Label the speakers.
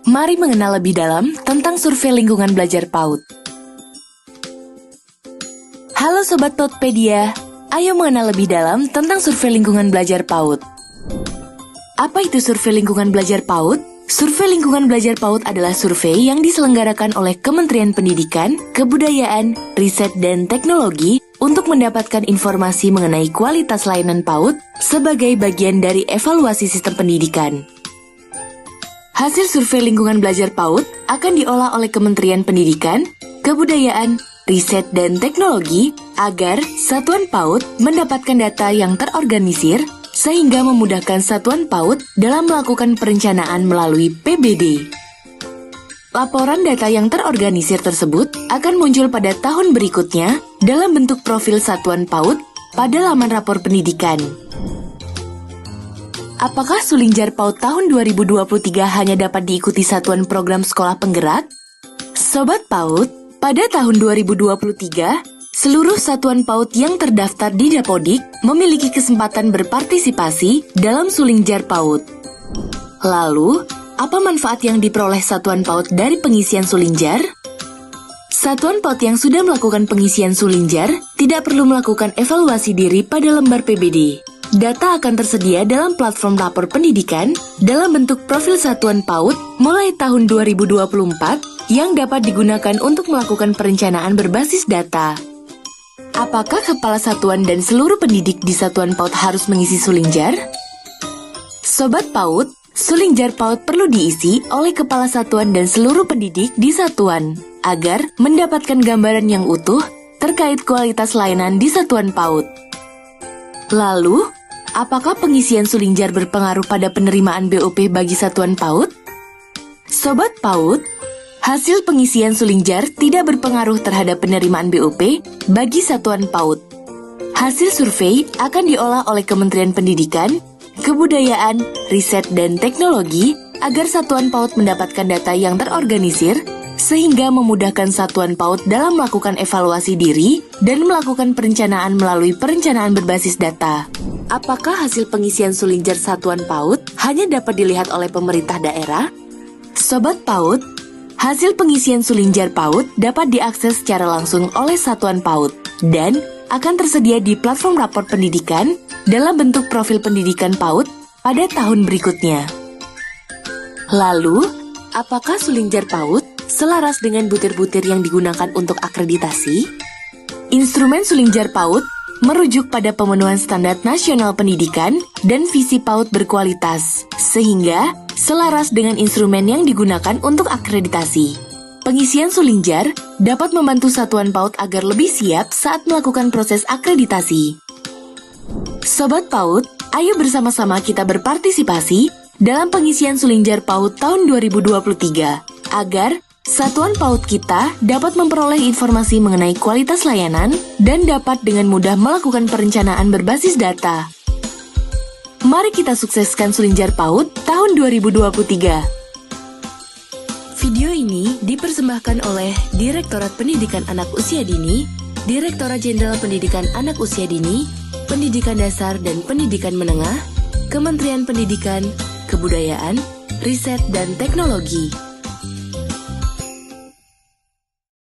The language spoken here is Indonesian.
Speaker 1: Mari mengenal lebih dalam tentang survei lingkungan belajar PAUD. Halo Sobat PAUDpedia, ayo mengenal lebih dalam tentang survei lingkungan belajar PAUD. Apa itu survei lingkungan belajar PAUD? Survei lingkungan belajar PAUD adalah survei yang diselenggarakan oleh Kementerian Pendidikan, Kebudayaan, Riset, dan Teknologi untuk mendapatkan informasi mengenai kualitas layanan PAUD sebagai bagian dari evaluasi sistem pendidikan. Hasil survei lingkungan belajar PAUD akan diolah oleh Kementerian Pendidikan, Kebudayaan, Riset, dan Teknologi agar satuan PAUD mendapatkan data yang terorganisir sehingga memudahkan satuan PAUD dalam melakukan perencanaan melalui PBD. Laporan data yang terorganisir tersebut akan muncul pada tahun berikutnya dalam bentuk profil satuan PAUD pada laman rapor pendidikan. Apakah Sulingjar PAUD tahun 2023 hanya dapat diikuti satuan program sekolah penggerak? Sobat PAUD, pada tahun 2023, seluruh satuan PAUD yang terdaftar di Dapodik memiliki kesempatan berpartisipasi dalam Sulingjar PAUD. Lalu, apa manfaat yang diperoleh satuan PAUD dari pengisian Sulingjar? Satuan PAUD yang sudah melakukan pengisian Sulingjar tidak perlu melakukan evaluasi diri pada lembar PBD. Data akan tersedia dalam platform lapor pendidikan dalam bentuk profil satuan PAUD mulai tahun 2024 yang dapat digunakan untuk melakukan perencanaan berbasis data. Apakah kepala satuan dan seluruh pendidik di satuan PAUD harus mengisi Sulingjar? Sobat PAUD, Sulingjar PAUD perlu diisi oleh kepala satuan dan seluruh pendidik di satuan agar mendapatkan gambaran yang utuh terkait kualitas layanan di satuan PAUD. Lalu, apakah pengisian Sulingjar berpengaruh pada penerimaan BOP bagi satuan PAUD? Sobat PAUD, hasil pengisian Sulingjar tidak berpengaruh terhadap penerimaan BOP bagi satuan PAUD. Hasil survei akan diolah oleh Kementerian Pendidikan, Kebudayaan, Riset, dan Teknologi agar satuan PAUD mendapatkan data yang terorganisir sehingga memudahkan satuan PAUD dalam melakukan evaluasi diri dan melakukan perencanaan melalui perencanaan berbasis data. Apakah hasil pengisian Sulingjar satuan PAUD hanya dapat dilihat oleh pemerintah daerah? Sobat PAUD, hasil pengisian Sulingjar PAUD dapat diakses secara langsung oleh satuan PAUD dan akan tersedia di platform rapor pendidikan dalam bentuk profil pendidikan PAUD pada tahun berikutnya. Lalu, apakah Sulingjar PAUD selaras dengan butir-butir yang digunakan untuk akreditasi? Instrumen Sulingjar PAUD merujuk pada pemenuhan standar nasional pendidikan dan visi PAUD berkualitas, sehingga selaras dengan instrumen yang digunakan untuk akreditasi. Pengisian Sulingjar dapat membantu satuan PAUD agar lebih siap saat melakukan proses akreditasi. Sobat PAUD, ayo bersama-sama kita berpartisipasi dalam pengisian Sulingjar PAUD tahun 2023 agar satuan PAUD kita dapat memperoleh informasi mengenai kualitas layanan dan dapat dengan mudah melakukan perencanaan berbasis data. Mari kita sukseskan Sulingjar PAUD tahun 2023. Video ini dipersembahkan oleh Direktorat Pendidikan Anak Usia Dini, Direktorat Jenderal Pendidikan Anak Usia Dini, Pendidikan Dasar dan Pendidikan Menengah, Kementerian Pendidikan, Kebudayaan, Riset, dan Teknologi.